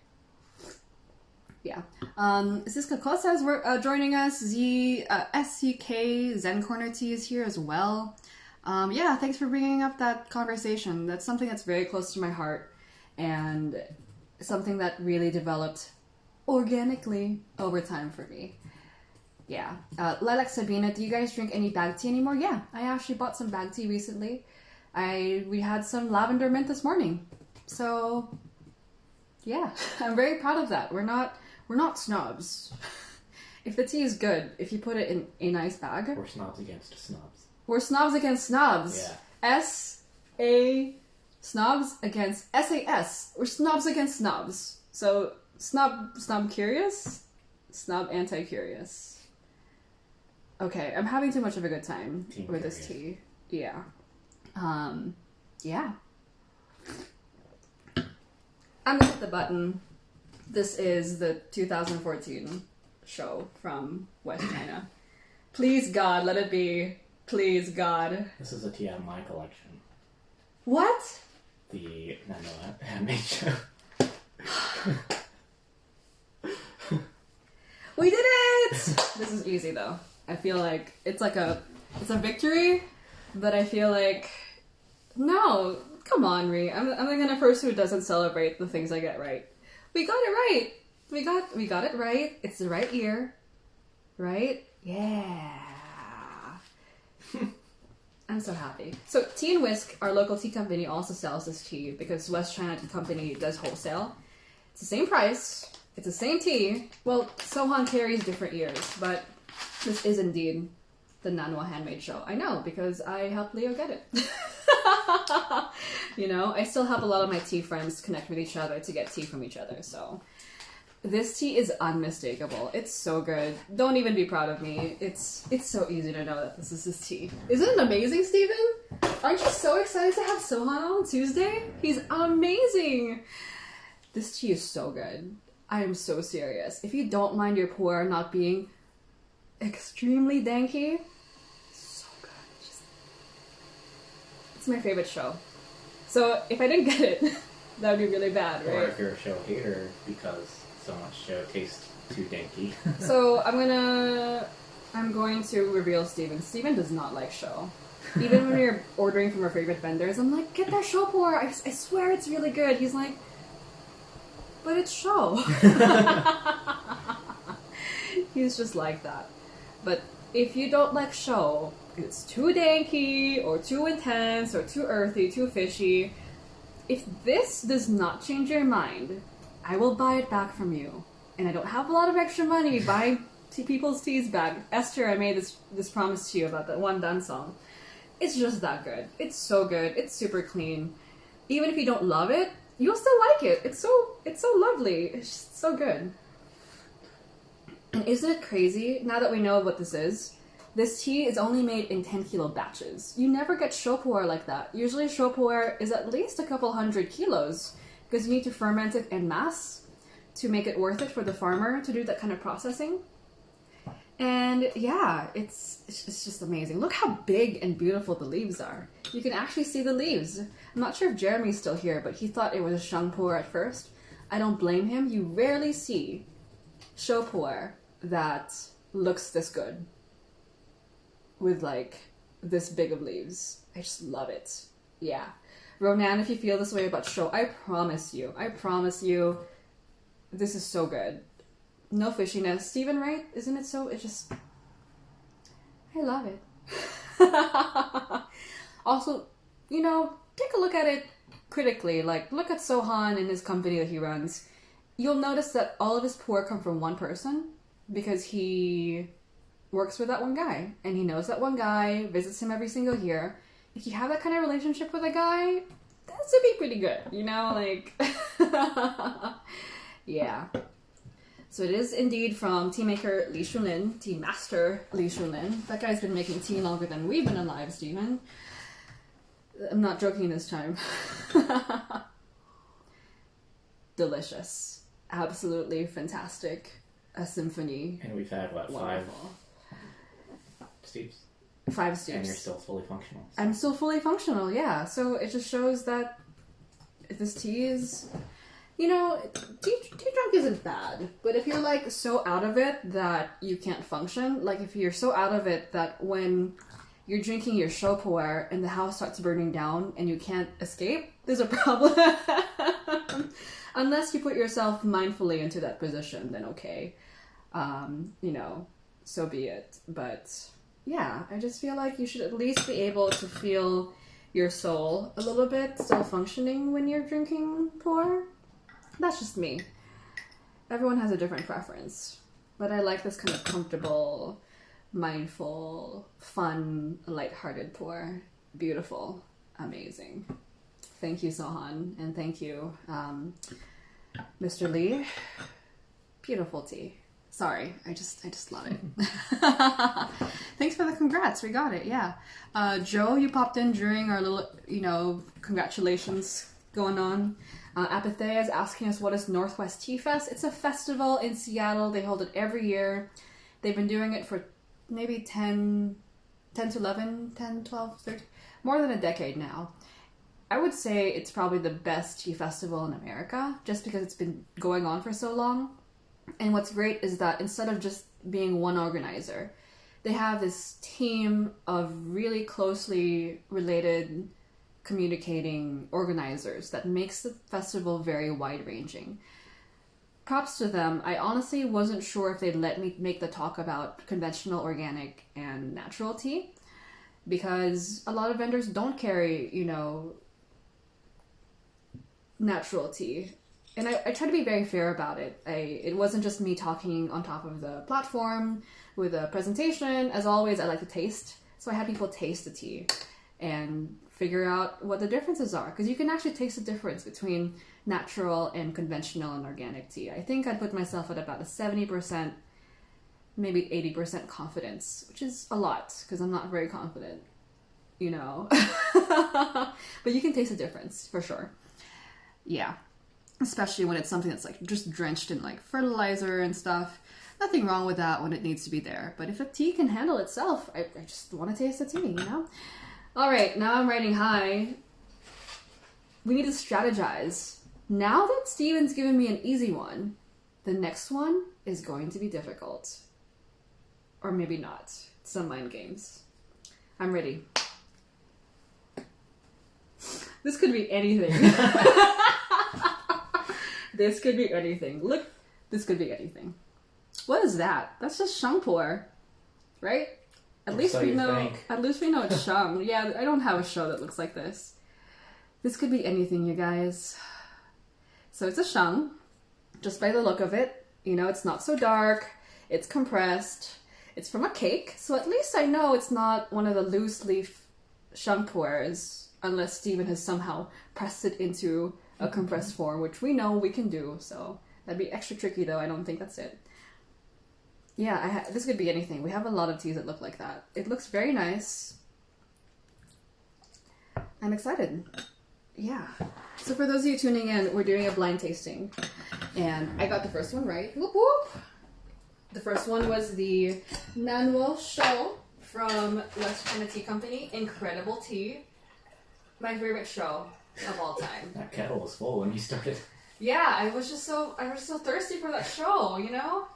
A: Yeah. Siska Kosa is joining us. SCK Zen Corner Tea is here as well. Yeah, thanks for bringing up that conversation. That's something that's very close to my heart. And something that really developed organically over time for me. Yeah. Lilac Sabina, do you guys drink any bag tea anymore? Yeah, I actually bought some bag tea recently. We had some lavender mint this morning. So, yeah, I'm very proud of that. We're not snobs. If the tea is good, if you put it in a nice bag.
B: We're snobs against snobs.
A: We're snobs against snobs.
B: Yeah.
A: S-A... Snobs against S-A-S. We're snobs against snobs. So, snob curious? Snob anti-curious. Okay, I'm having too much of a good time
B: Team
A: with
B: curious.
A: this tea. Yeah. Yeah. I'm gonna hit the button. This is the 2014 show from West China. Please, God, let it be. Please, God.
B: This is a tea out of my collection.
A: What?
B: The Nano handmade show.
A: We did it! This is easy, though. I feel like it's a victory, but I feel like, no, come on, Ree. I'm the kind of person who doesn't celebrate the things I get right. We got it right. We got it right. It's the right year. Right? Yeah. I'm so happy. So Tea and Whisk, our local tea company, also sells this tea because West China Tea Company does wholesale. It's the same price. It's the same tea. Well, Sohan carries different years, but this is indeed the Nanwa Handmade Show. I know, because I helped Leo get it. You know, I still have a lot of my tea friends connect with each other to get tea from each other, so... This tea is unmistakable. It's so good. Don't even be proud of me. It's so easy to know that this is his tea. Isn't it amazing, Steven? Aren't you so excited to have Sohan on Tuesday? He's amazing! This tea is so good. I am so serious. If you don't mind your pu'erh not being extremely danky, so good. It's my favorite show. So if I didn't get it, that would be really bad, right?
B: Or if you're a show hater because so much show tastes too danky.
A: So I'm going to reveal Steven. Steven does not like show. Even when we're ordering from our favorite vendors, I'm like, get that show pu'erh. I swear it's really good. He's like, but it's show. He's just like that. But if you don't like show, it's too danky, or too intense, or too earthy, too fishy, if this does not change your mind, I will buy it back from you. And I don't have a lot of extra money buying people's teas back. Esther, I made this promise to you about that one done song. It's just that good. It's so good. It's super clean. Even if you don't love it, you'll still like it. It's so lovely. It's just so good. And isn't it crazy, now that we know what this is, this tea is only made in 10 kilo batches. You never get show pu'erh like that. Usually show pu'erh is at least a couple 100 kilos because you need to ferment it en masse to make it worth it for the farmer to do that kind of processing. And yeah, it's just amazing. Look how big and beautiful the leaves are. You can actually see the leaves. I'm not sure if Jeremy's still here, but he thought it was a sheng pu'erh at first. I don't blame him. You rarely see show pu'erh that looks this good with like this big of leaves. I just love it. Yeah. Ronan, if you feel this way about show, I promise you, this is so good. No fishiness. Steven, right? Isn't it so? I love it. Also, you know, take a look at it critically. Like, look at Sohan and his company that he runs. You'll notice that all of his pu'erh come from one person because he works with that one guy. And he knows that one guy, visits him every single year. If you have that kind of relationship with a guy, that's to be pretty good, you know? Like, yeah. So it is indeed from tea maker Li Shunlin, tea master Li Shunlin. That guy's been making tea longer than we've been alive, Steven. I'm not joking this time. Delicious. Absolutely fantastic. A symphony.
B: And we've had, what,
A: Wonderful.
B: 5 steeps?
A: 5 steps.
B: And you're still fully functional. So.
A: I'm still fully functional, yeah. So it just shows that this tea is... You know, tea drunk isn't bad, but if you're like so out of it that you can't function, like if you're so out of it that when you're drinking your show Pu'erh and the house starts burning down and you can't escape, there's a problem. Unless you put yourself mindfully into that position, then okay. You know, so be it. But yeah, I just feel like you should at least be able to feel your soul a little bit still functioning when you're drinking Pu'erh. That's just me. Everyone has a different preference. But I like this kind of comfortable, mindful, fun, lighthearted Pu'erh. Beautiful. Amazing. Thank you, Sohan. And thank you, Mr. Lee. Beautiful tea. Sorry, I just love it. Thanks for the congrats. We got it, yeah. Joe, you popped in during our little, you know, congratulations going on. Apathea is asking us, what is Northwest Tea Fest? It's a festival in Seattle. They hold it every year. They've been doing it for maybe 10 to 11, 10, 12, 13, more than a decade now. I would say it's probably the best tea festival in America, just because it's been going on for so long. And what's great is that instead of just being one organizer, they have this team of really closely related communicating organizers that makes the festival very wide-ranging. Props to them. I honestly wasn't sure if they'd let me make the talk about conventional, organic, and natural tea, because a lot of vendors don't carry, you know, natural tea. And I try to be very fair about it. It wasn't just me talking on top of the platform with a presentation. As always, I like to taste. So I had people taste the tea and figure out what the differences are. Because you can actually taste the difference between natural and conventional and organic tea. I think I'd put myself at about a 70%, maybe 80% confidence, which is a lot because I'm not very confident, you know. But you can taste the difference for sure. Yeah. Especially when it's something that's like just drenched in like fertilizer and stuff. Nothing wrong with that when it needs to be there. But if a tea can handle itself, I just want to taste the tea, you know? All right, now I'm writing hi. We need to strategize. Now that Steven's given me an easy one, the next one is going to be difficult. Or maybe not. Some mind games. I'm ready. This could be anything. This could be anything. Look, this could be anything. What is that? That's just Shang Pu'erh, right? At least we know. At least we know it's Shang. Yeah, I don't have a show that looks like this. This could be anything, you guys. So it's a Shang, just by the look of it. You know, it's not so dark. It's compressed. It's from a cake, so at least I know it's not one of the loose leaf Shang Pu'erhs, unless Steven has somehow pressed it into a compressed form, which we know we can do, so that'd be extra tricky though. I don't think that's it. Yeah, this could be anything. We have a lot of teas that look like that. It looks very nice. I'm excited. Yeah. So for those of you tuning in, we're doing a blind tasting, and I got the first one right. Whoop whoop. The first one was the Nanwo Show from West China Tea Company. Incredible tea. My favorite show of all time.
B: That kettle was full when you started.
A: Yeah, I was so thirsty for that show, you know?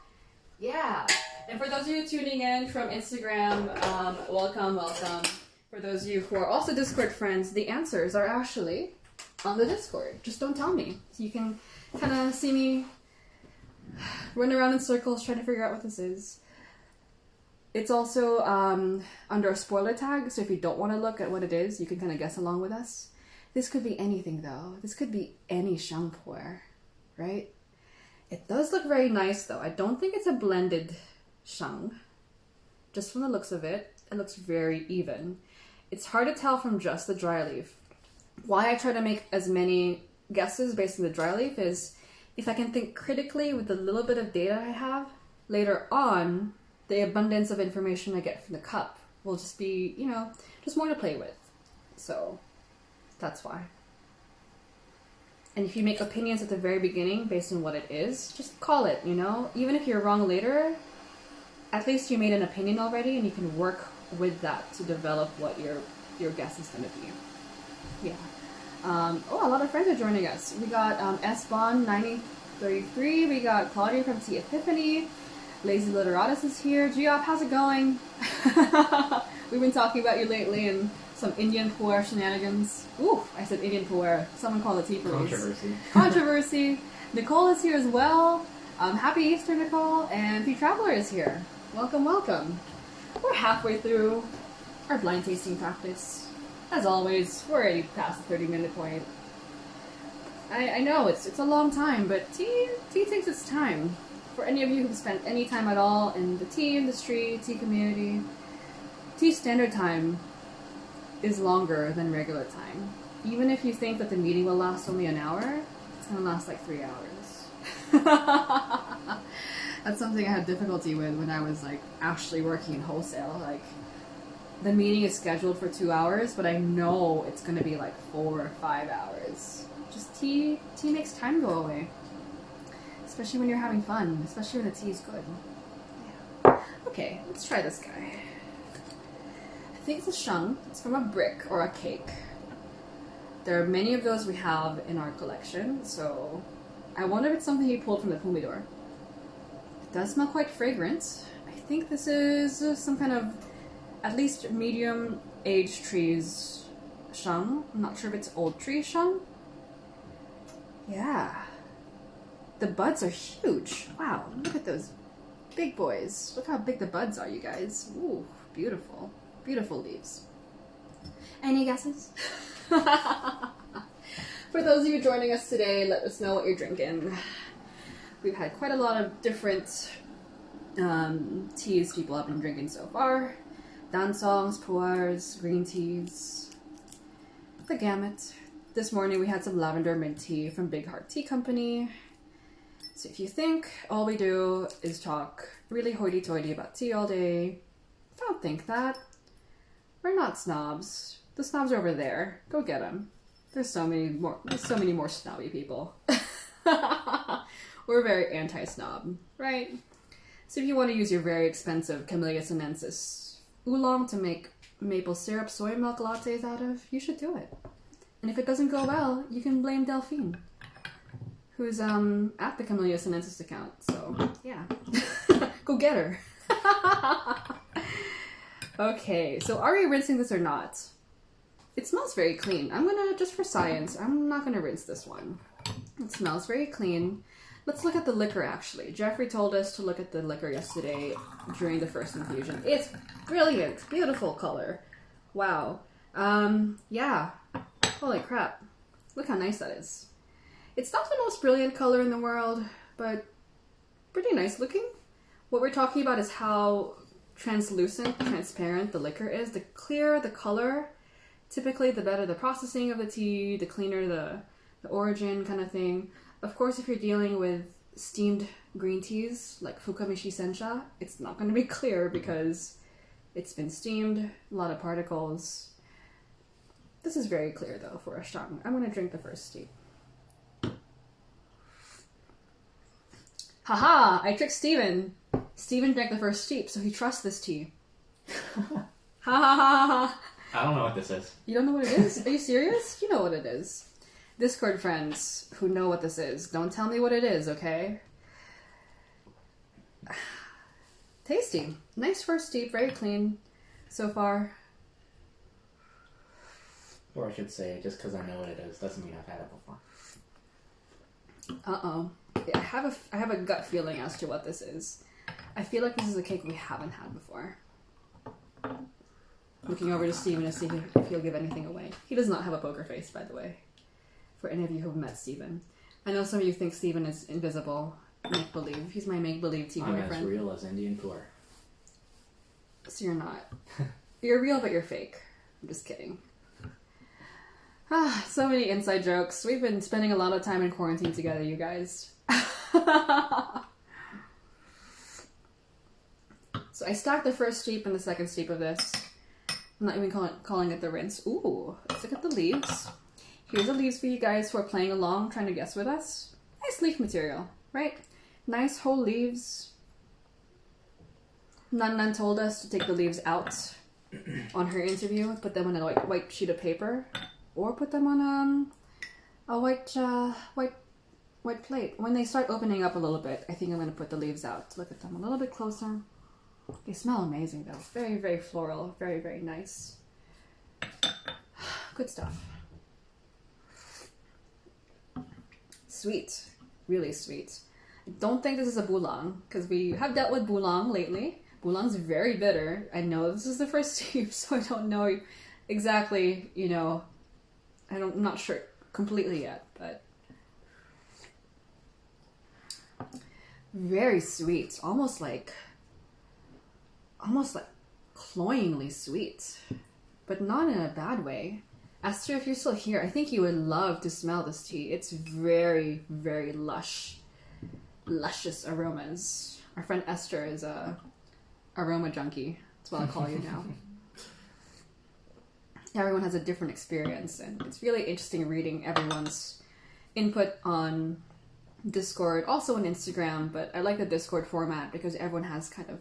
A: Yeah. And for those of you tuning in from Instagram, welcome. For those of you who are also Discord friends, the answers are actually on the Discord. Just don't tell me. So you can kind of see me run around in circles trying to figure out what this is. It's also under a spoiler tag, so if you don't want to look at what it is, you can kind of guess along with us. This could be anything, though. This could be any Shang Pu'erh, right? It does look very nice, though. I don't think it's a blended Shang. Just from the looks of it, it looks very even. It's hard to tell from just the dry leaf. Why I try to make as many guesses based on the dry leaf is if I can think critically with the little bit of data I have, later on, the abundance of information I get from the cup will just be, you know, just more to play with. So that's why. And if you make opinions at the very beginning based on what it is, just call it, you know? Even if you're wrong later, at least you made an opinion already and you can work with that to develop what your guess is going to be. Yeah. Oh, a lot of friends are joining us. We got SBon9033, we got Claudia from Tea Epiphany, Lazy Literatus is here. Geoff, how's it going? We've been talking about you lately and some Indian Pu'erh shenanigans. Ooh, I said Indian Pu'erh. Someone called it tea police.
B: Controversy.
A: Controversy. Nicole is here as well. Happy Easter, Nicole. And P Traveler is here. Welcome, welcome. We're halfway through our blind tasting practice. As always, we're already past the 30-minute point. I know it's a long time, but tea takes its time. For any of you who've spent any time at all in the tea industry, tea community, tea standard time is longer than regular time. Even if you think that the meeting will last only an hour, it's going to last like 3 hours. That's something I had difficulty with when I was like actually working in wholesale. Like, the meeting is scheduled for 2 hours, but I know it's going to be like 4 or 5 hours. Just tea makes time go away. Especially when you're having fun, especially when the tea is good. Yeah. Okay, let's try this guy. I think it's a sheng. It's from a brick or a cake. There are many of those we have in our collection, so I wonder if it's something he pulled from the Pu'erh. It does smell quite fragrant. I think this is some kind of at least medium-aged trees sheng. I'm not sure if it's old tree sheng. Yeah. The buds are huge. Wow, look at those big boys. Look how big the buds are, you guys. Ooh, beautiful. Beautiful leaves. Any guesses? For those of you joining us today, let us know what you're drinking. We've had quite a lot of different teas people have been drinking so far. Dansongs, pu'erhs, green teas. The gamut. This morning we had some lavender mint tea from Big Heart Tea Company. So if you think all we do is talk really hoity-toity about tea all day, don't think that. We're not snobs. The snobs are over there. Go get them. There's so many more snobby people. We're very anti-snob, right? So if you want to use your very expensive Camellia sinensis oolong to make maple syrup soy milk lattes out of, you should do it. And if it doesn't go well, you can blame Delphine, who's at the Camellia sinensis account. So yeah, go get her. Okay, so are we rinsing this or not? It smells very clean. I'm gonna, just for science, I'm not gonna rinse this one. It smells very clean. Let's look at the liquor actually. Jeffrey told us to look at the liquor yesterday during the first infusion. It's brilliant, beautiful color. Wow. Yeah. Holy crap. Look how nice that is. It's not the most brilliant color in the world, but pretty nice looking. What we're talking about is how translucent, transparent the liquor is. The clearer the color, typically the better the processing of the tea, the cleaner the origin kind of thing. Of course, if you're dealing with steamed green teas like Fukamishi Sencha, it's not going to be clear because it's been steamed, a lot of particles. This is very clear though for a sheng. I'm going to drink the first steep. Haha! I tricked Steven. Steven drank the first steep, so he trusts this tea. Ha ha ha ha!
B: I don't know what this is.
A: You don't know what it is? Are you serious? You know what it is. Discord friends who know what this is, don't tell me what it is, okay? Tasty. Nice first steep, very clean so far.
B: Or I should say, just because I know what it is, doesn't mean I've had it before.
A: Uh-oh. I have a gut feeling as to what this is. I feel like this is a cake we haven't had before. Looking over to Steven to see if he'll give anything away. He does not have a poker face, by the way. For any of you who have met Steven. I know some of you think Steven is invisible. Make-believe. He's my make-believe tea boyfriend.
B: I'm as real as Indian Pu'erh.
A: So you're not. You're real, but you're fake. I'm just kidding. Ah, so many inside jokes. We've been spending a lot of time in quarantine together, you guys. So I stacked the first steep and the second steep of this. I'm not even calling it the rinse. Ooh, let's look at the leaves. Here's the leaves for you guys who are playing along, trying to guess with us. Nice leaf material, right? Nice whole leaves. Nan told us to take the leaves out on her interview, put them on a white sheet of paper, or put them on a white plate. When they start opening up a little bit, I think I'm going to put the leaves out to look at them a little bit closer. They smell amazing though. Very, very floral. Very, very nice. Good stuff. Sweet. Really sweet. I don't think this is a Boulang, because we have dealt with Boulang lately. Boulang's very bitter. I know this is the first tube, so I don't know exactly, you know, I'm not sure completely yet, but very sweet. Almost like cloyingly sweet, but not in a bad way. Esther, if you're still here, I think you would love to smell this tea. It's very, very luscious aromas. Our friend Esther is a aroma junkie. That's what I'll call you now. Everyone has a different experience, and it's really interesting reading everyone's input on Discord, also on Instagram, but I like the Discord format because everyone has kind of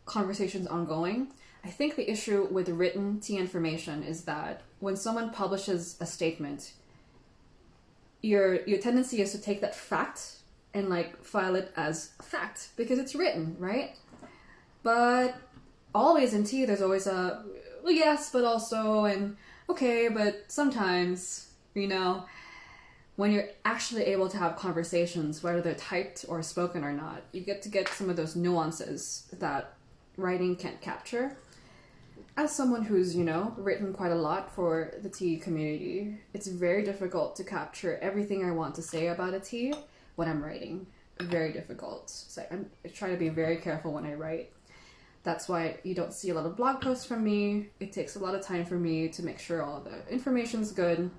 A: conversations ongoing. I think the issue with written tea information is that when someone publishes a statement, your tendency is to take that fact and like file it as a fact because it's written, right? But always in tea, there's always a well, yes, but also, and okay, but sometimes, you know, when you're actually able to have conversations, whether they're typed or spoken or not, you get to get some of those nuances that writing can't capture. As someone who's, you know, written quite a lot for the tea community, it's very difficult to capture everything I want to say about a tea when I'm writing. Very difficult. So I try to be very careful when I write. That's why you don't see a lot of blog posts from me. It takes a lot of time for me to make sure all the information's good.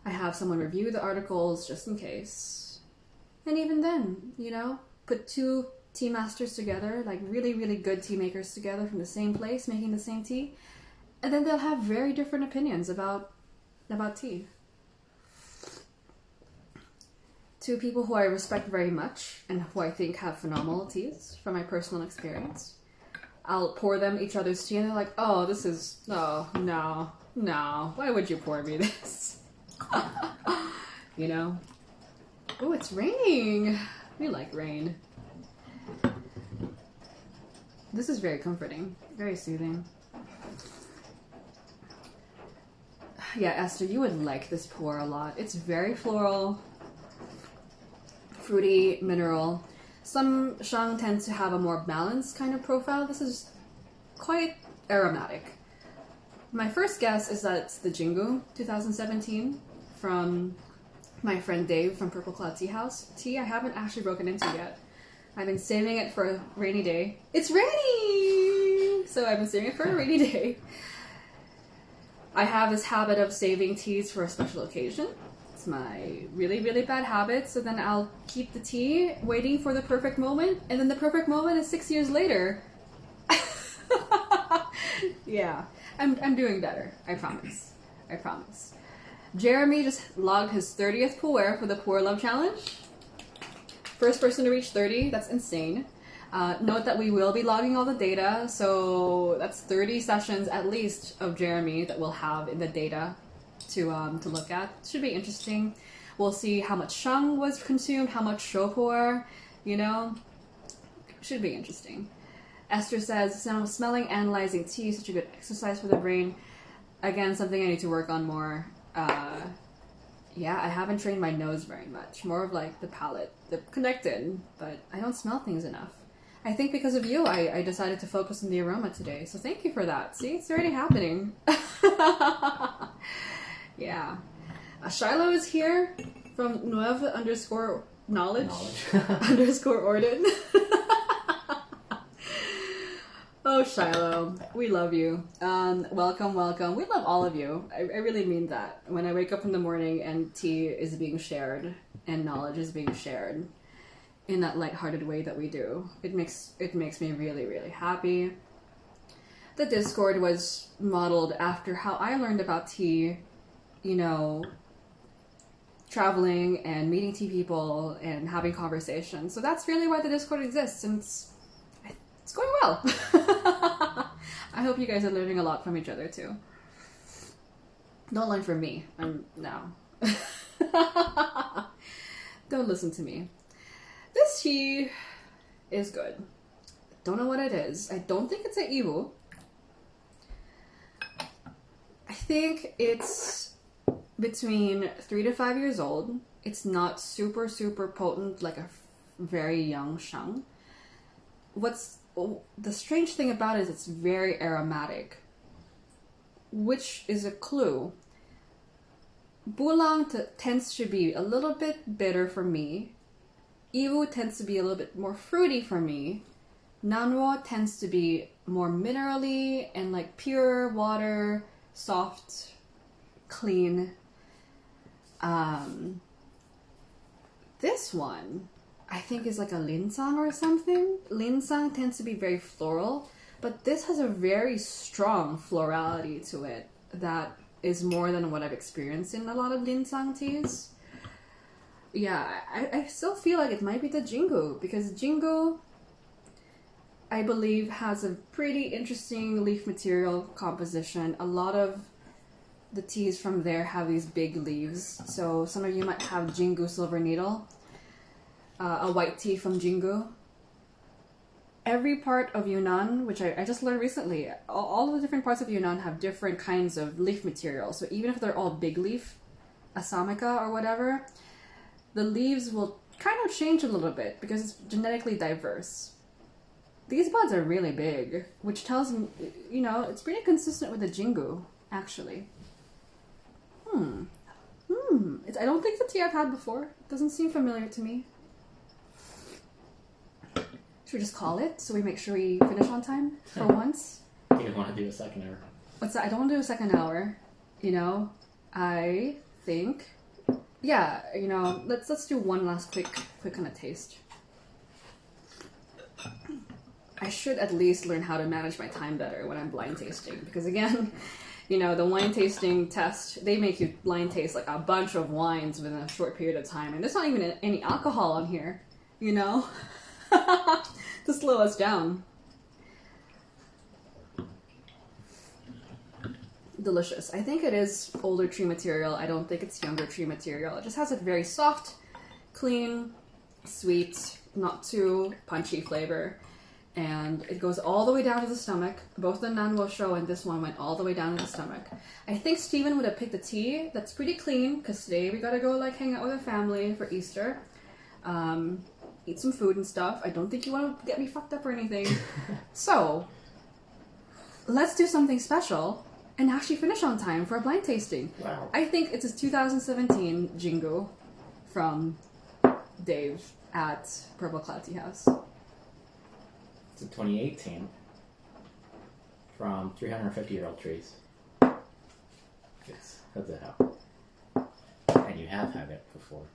A: I have someone review the articles just in case. And even then, you know, put two tea masters together, like really, really good tea makers together from the same place, making the same tea. And then they'll have very different opinions about tea. Two people who I respect very much and who I think have phenomenal teas from my personal experience. I'll pour them each other's tea and they're like, oh, this is, oh, no, why would you pour me this? You know? Oh, it's raining. We like rain. This is very comforting, very soothing. Yeah, Esther, you would like this pour a lot. It's very floral, fruity, mineral. Some shang tends to have a more balanced kind of profile. This is quite aromatic. My first guess is that it's the Jingu 2017 from my friend Dave from Purple Cloud Tea House. Tea I haven't actually broken into yet. I've been saving it for a rainy day. It's raining! So I've been saving it for a rainy day. I have this habit of saving teas for a special occasion. It's my really, really bad habit. So then I'll keep the tea waiting for the perfect moment. And then the perfect moment is 6 years later. Yeah, I'm doing better. I promise. I promise. Jeremy just logged his 30th Pu'erh for the Pu'erh Love Challenge. First person to reach 30, that's insane. Note that we will be logging all the data, so that's 30 sessions at least of Jeremy that we'll have in the data to look at. Should be interesting. We'll see how much shang was consumed, how much shopor, you know. Should be interesting. Esther says, smelling, analyzing tea, such a good exercise for the brain. Again, something I need to work on more. Yeah, I haven't trained my nose very much. More of like the palate, the connected, but I don't smell things enough. I think because of you, I decided to focus on the aroma today. So thank you for that. See, it's already happening. Yeah. Shiloh is here from Nueva_knowledge _Orden. Oh, Shiloh, we love you. Welcome. We love all of you. I really mean that. When I wake up in the morning and tea is being shared and knowledge is being shared in that lighthearted way that we do, it makes me really, really happy. The Discord was modeled after how I learned about tea, you know, traveling and meeting tea people and having conversations. So that's really why the Discord exists, and it's going well. I hope you guys are learning a lot from each other too. Don't learn from me. No. Don't listen to me. This tea is good. don't know what it is. I don't think it's a Ibu. I think it's between 3 to 5 years old. It's not super, super potent like a very young Shang. The strange thing about it is it's very aromatic, which is a clue. Bulang tends to be a little bit bitter for me. Iwu tends to be a little bit more fruity for me. Nanwo tends to be more minerally and like pure water, soft, clean. This one, I think, is like a linsang or something. Linsang tends to be very floral, but this has a very strong florality to it that is more than what I've experienced in a lot of linsang teas. Yeah, I still feel like it might be the Jingu, because Jingu, I believe, has a pretty interesting leaf material composition. A lot of the teas from there have these big leaves. So some of you might have Jingu Silver Needle, a white tea from Jingu. Every part of Yunnan, which I just learned recently, all the different parts of Yunnan have different kinds of leaf material. So even if they're all big leaf, Assamica or whatever, the leaves will kind of change a little bit because it's genetically diverse. These buds are really big, which tells me, it's pretty consistent with the Jingu, actually. I don't think it's a tea I've had before. It doesn't seem familiar to me. Should we just call it so we make sure we finish on time for once?
B: You don't want to do a second hour.
A: What's that? I don't want to do a second hour. I think, yeah, let's do one last quick kind of taste. I should at least learn how to manage my time better when I'm blind tasting, because again, the wine tasting test, they make you blind taste like a bunch of wines within a short period of time, and there's not even any alcohol on here, to slow us down. Delicious. I think it is older tree material. I don't think it's younger tree material. It just has a very soft, clean, sweet, not too punchy flavor. And it goes all the way down to the stomach. Both the Nanwo show and this one went all the way down to the stomach. I think Steven would have picked a tea that's pretty clean, because today we gotta go hang out with our family for Easter. Eat some food and stuff. I don't think you want to get me fucked up or anything. So, let's do something special and actually finish on time for a blind tasting.
B: Wow.
A: I think it's a 2017 Jingu from Dave at Purple Cloud Tea House.
B: It's a 2018 from 350-year-old trees. Yes, how's that help? And you have had it before.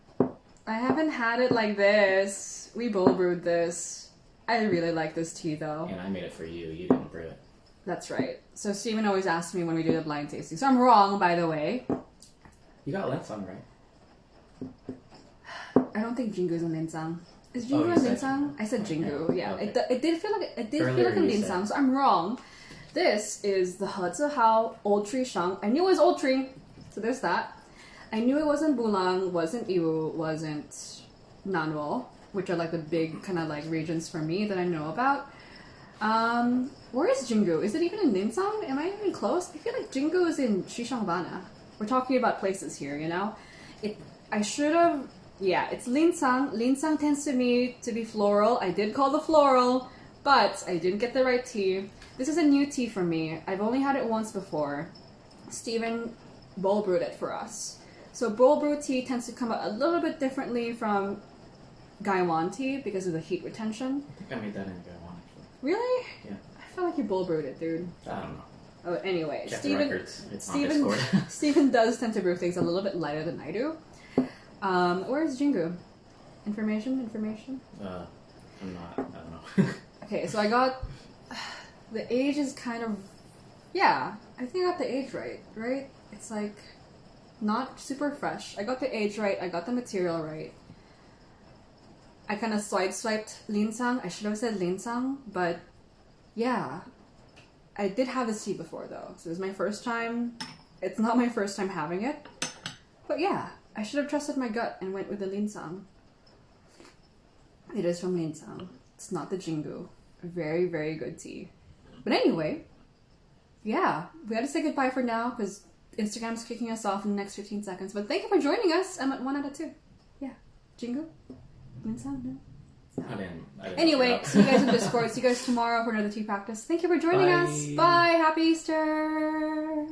A: I haven't had it like this. We bowl brewed this. I really like this tea though.
B: And I made it for you. You didn't brew it.
A: That's right. So Steven always asks me when we do the blind tasting. So I'm wrong, by the way.
B: You got Linsang right.
A: I don't think Jingu's a linsang. Is Jingu a linsang? I said Jingu. Yeah.
B: Okay.
A: It did feel like a
B: Earlier you
A: linsang.
B: said.
A: So I'm wrong. This is the Hezihao Old Tree Shang. I knew it was Old Tree, so there's that. I knew it wasn't Bulang, wasn't Iwu, wasn't Nanwo, which are the big kind of regions for me that I know about. Where is Jingu? Is it even in Linsang? Am I even close? I feel like Jingu is in Xishangbana. We're talking about places here, I should have... Yeah, it's Linsang. Linsang tends to me to be floral. I did call the floral, but I didn't get the right tea. This is a new tea for me. I've only had it once before. Steven bowl brewed it for us. So bowl brew tea tends to come out a little bit differently from Gaiwan tea because of the heat retention.
B: I think I made that in Gaiwan, actually.
A: Really?
B: Yeah.
A: I feel like you bowl brewed it, dude.
B: I don't know.
A: Oh, anyway,
B: Check the records. It's on
A: Steven,
B: Discord.
A: Steven does tend to brew things a little bit lighter than I do. Where's Jingu? Information?
B: I'm not. I don't know.
A: Okay, so I got... The age is kind of... Yeah, I think I got the age right? It's not super fresh. I got the age right, I got the material right. I kind of sideswiped Linsang. I should have said Linsang, but yeah. I did have this tea before though, so it was my first time. It's not my first time having it, but yeah, I should have trusted my gut and went with the Linsang. It is from Linsang. It's not the Jingu. Very, very good tea. But anyway, yeah, we had to say goodbye for now because Instagram's kicking us off in the next 15 seconds. But thank you for joining us. I'm at 1 out of 2. Yeah. Jingle? Win sound? No?
B: I didn't
A: Anyway, see you guys in Discord. See you guys tomorrow for another tea practice. Thank you for joining us. Bye. Happy Easter.